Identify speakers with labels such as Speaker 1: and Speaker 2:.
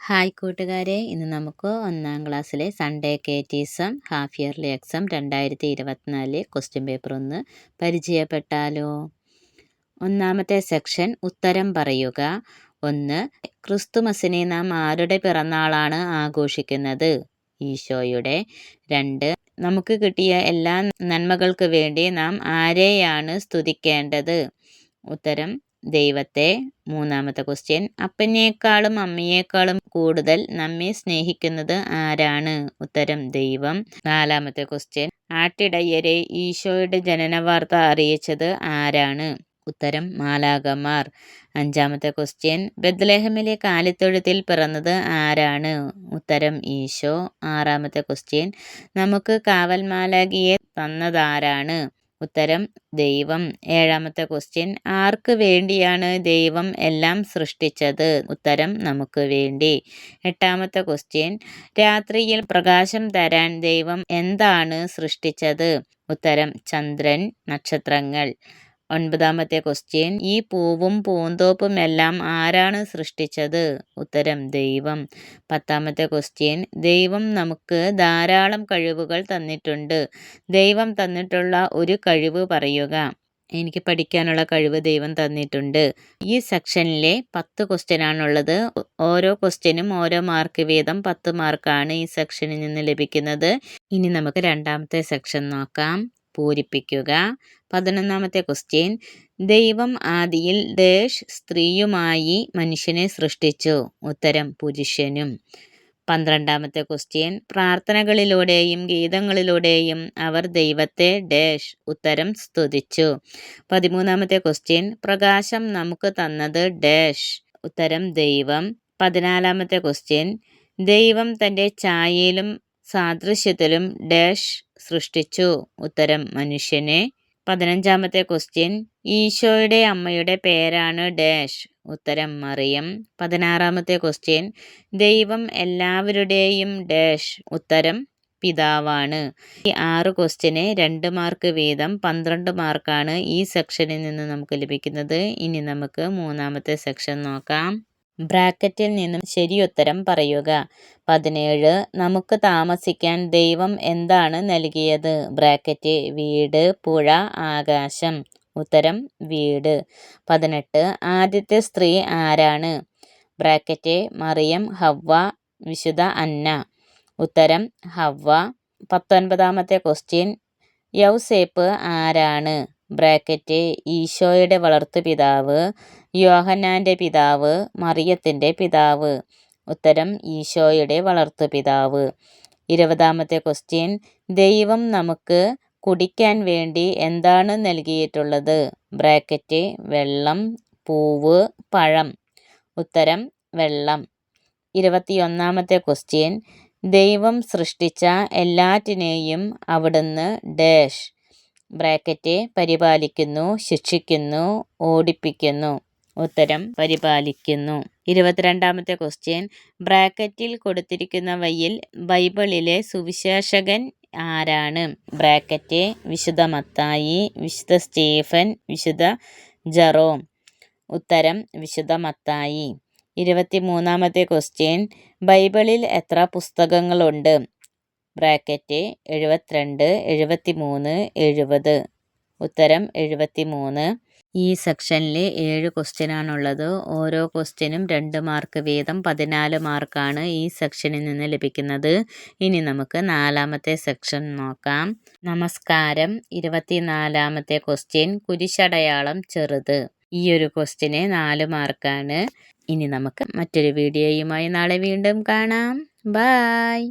Speaker 1: Hi കൂട്ടുകാരെ, ഇന്ന് നമുക്ക് 1-ാം ക്ലാസ്സിലെ Sunday catechism half yearly exam 2024 question paper ഒന്ന് പരിചയപ്പെട്ടാലോ. ഒന്നാമത്തെ സെക്ഷൻ ഉത്തരം പറയുക. 1. ക്രിസ്തുമസിനെ നാം ആരുടെ പിറന്നാളാണ് ആഘോഷിക്കുന്നത്? ഈശോയുടെ. 2. നമുക്ക് കിട്ടിയ എല്ലാ നന്മകൾക്ക് വേണ്ടി നാം ആരെയാണ് സ്തുതിക്കേണ്ടത്? ഉത്തരം ദൈവത്തെ. മൂന്നാമത്തെ ക്വസ്റ്റ്യൻ, അപ്പനേക്കാളും അമ്മയേക്കാളും കൂടുതൽ നമ്മെ സ്നേഹിക്കുന്നത് ആരാണ്? ഉത്തരം ദൈവം. നാലാമത്തെ ക്വസ്റ്റ്യൻ, ആട്ടിടയരെ ഈശോയുടെ ജനന വാർത്ത അറിയിച്ചത് ആരാണ്? ഉത്തരം മാലാഖമാർ. അഞ്ചാമത്തെ ക്വസ്റ്റ്യൻ, ബെത്ലഹേമിലെ കാലിത്തൊഴുത്തിൽ പിറന്നത് ആരാണ്? ഉത്തരം ഈശോ. ആറാമത്തെ ക്വസ്റ്റ്യൻ, നമുക്ക് കാവൽ മാലാഖയെ തന്നതാരാണ്? ഉത്തരം ദൈവം. ഏഴാമത്തെ ക്വസ്റ്റ്യൻ, ആർക്ക് വേണ്ടിയാണ് ദൈവം എല്ലാം സൃഷ്ടിച്ചത്? ഉത്തരം നമുക്ക് വേണ്ടി. എട്ടാമത്തെ ക്വസ്റ്റ്യൻ, രാത്രിയിൽ പ്രകാശം തരാൻ ദൈവം എന്താണ് സൃഷ്ടിച്ചത്? ഉത്തരം ചന്ദ്രൻ, നക്ഷത്രങ്ങൾ. ഒൻപതാമത്തെ ക്വസ്റ്റ്യൻ, ഈ പൂവും പൂന്തോപ്പുമെല്ലാം ആരാണ് സൃഷ്ടിച്ചത്? ഉത്തരം ദൈവം. പത്താമത്തെ ക്വസ്റ്റ്യൻ, ദൈവം നമുക്ക് ധാരാളം കഴിവുകൾ തന്നിട്ടുണ്ട്. ദൈവം തന്നിട്ടുള്ള ഒരു കഴിവ് പറയുക. എനിക്ക് പഠിക്കാനുള്ള കഴിവ് ദൈവം തന്നിട്ടുണ്ട്. ഈ സെക്ഷനിലെ 10 ക്വസ്റ്റ്യൻ ആണുള്ളത്. ഓരോ ക്വസ്റ്റ്യനും ഓരോ മാർക്ക് വീതം 10 മാർക്കാണ് ഈ സെക്ഷനിൽ നിന്ന് ലഭിക്കുന്നത്. ഇനി നമുക്ക് രണ്ടാമത്തെ സെക്ഷൻ നോക്കാം. പൂരിപ്പിക്കുക. 11ാമത്തെ ക്വസ്റ്റ്യൻ, ദൈവം ആദിയിൽ ഡേഷ് സ്ത്രീയുമായി മനുഷ്യനെ സൃഷ്ടിച്ചു? ഉത്തരം പുരുഷനും. 12ാമത്തെ ക്വസ്റ്റ്യൻ, പ്രാർത്ഥനകളിലൂടെയും ഗീതങ്ങളിലൂടെയും അവർ ദൈവത്തെ ഡേഷ്? ഉത്തരം സ്തുതിച്ചു. 13ാമത്തെ ക്വസ്റ്റ്യൻ, പ്രകാശം നമുക്ക് തന്നത് ഡേഷ്? ഉത്തരം ദൈവം. 14ാമത്തെ ക്വസ്റ്റ്യൻ, ദൈവം തൻ്റെ ഛായയിലും സാദൃശ്യത്തിലും ഡേഷ് സൃഷ്ടിച്ചു? ഉത്തരം മനുഷ്യനെ. 15ാമത്തെ ക്വസ്റ്റ്യൻ, ഈശോയുടെ അമ്മയുടെ പേരാണ് ഡേഷ്? ഉത്തരം മറിയം. 16ാമത്തെ ക്വസ്റ്റ്യൻ, ദൈവം എല്ലാവരുടെയും ഡേഷ്? ഉത്തരം പിതാവാണ്. ഈ 6 ക്വസ്റ്റ്യന് 2 മാർക്ക് വീതം 12 മാർക്കാണ് ഈ സെക്ഷനിൽ നിന്ന് നമുക്ക് ലഭിക്കുന്നത്. ഇനി നമുക്ക് മൂന്നാമത്തെ സെക്ഷൻ നോക്കാം. ബ്രാക്കറ്റിൽ നിന്നും ശരിയുത്തരം പറയുക. 17, നമുക്ക് താമസിക്കാൻ ദൈവം എന്താണ് നൽകിയത്? ബ്രാക്കറ്റ്, വീട്, പുഴ, ആകാശം. ഉത്തരം വീട്. 18, ആദ്യത്തെ സ്ത്രീ ആരാണ്? ബ്രാക്കറ്റ്, മറിയം, ഹവ്വ, വിശുദ്ധ അന്ന. ഉത്തരം ഹവ്വ. 19ാമത്തെ ക്വസ്റ്റ്യൻ, യൗസേപ്പ് ആരാണ്? ബ്രാക്കറ്റ്, ഈശോയുടെ വളർത്തുപിതാവ്, യോഹന്നാൻ്റെ പിതാവ്, മറിയത്തിൻ്റെ പിതാവ്. ഉത്തരം ഈശോയുടെ വളർത്തുപിതാവ്. 20ാമത്തെ ക്വസ്റ്റ്യൻ, ദൈവം നമുക്ക് കുടിക്കാൻ വേണ്ടി എന്താണ് നൽകിയിട്ടുള്ളത്? ബ്രാക്കറ്റ്, വെള്ളം, പൂവ്, പഴം. ഉത്തരം വെള്ളം. 21ാമത്തെ ക്വസ്റ്റ്യൻ, ദൈവം സൃഷ്ടിച്ച എല്ലാറ്റിനെയും അവിടുന്ന് ഡേഷ്? ബ്രാക്കറ്റ്, പരിപാലിക്കുന്നു, ശിക്ഷിക്കുന്നു, ഓടിപ്പിക്കുന്നു. ഉത്തരം പരിപാലിക്കുന്നു. 22ാമത്തെ ക്വസ്റ്റ്യൻ, ബ്രാക്കറ്റിൽ കൊടുത്തിരിക്കുന്നവയിൽ ബൈബിളിലെ സുവിശേഷകൻ ആരാണ്? ബ്രാക്കറ്റ്, വിശുദ്ധ മത്തായി, വിശുദ്ധ സ്റ്റീഫൻ, വിശുദ്ധ ജെറോം. ഉത്തരം വിശുദ്ധ മത്തായി. 23ാമത്തെ ക്വസ്റ്റ്യൻ, ബൈബിളിൽ എത്ര പുസ്തകങ്ങളുണ്ട്? ബ്രാക്കറ്റ്, 72, 73, 70. ഉത്തരം 73. ഈ സെക്ഷനിൽ 7 ക്വസ്റ്റ്യൻ ആണുള്ളത്. ഓരോ ക്വസ്റ്റ്യനും 2 മാർക്ക് വീതം 14 മാർക്കാണ് ഈ സെക്ഷനിൽ നിന്ന് ലഭിക്കുന്നത്. ഇനി നമുക്ക് 4ാമത്തെ സെക്ഷൻ നോക്കാം. നമസ്കാരം. 24ാമത്തെ ക്വസ്റ്റ്യൻ, കുരിശടയാളം ചെറുത്. ഈ ഒരു ക്വസ്റ്റ്യന് 4 മാർക്കാണ്. ഇനി നമുക്ക് മറ്റൊരു വീഡിയോയുമായി നാളെ വീണ്ടും കാണാം. ബൈ.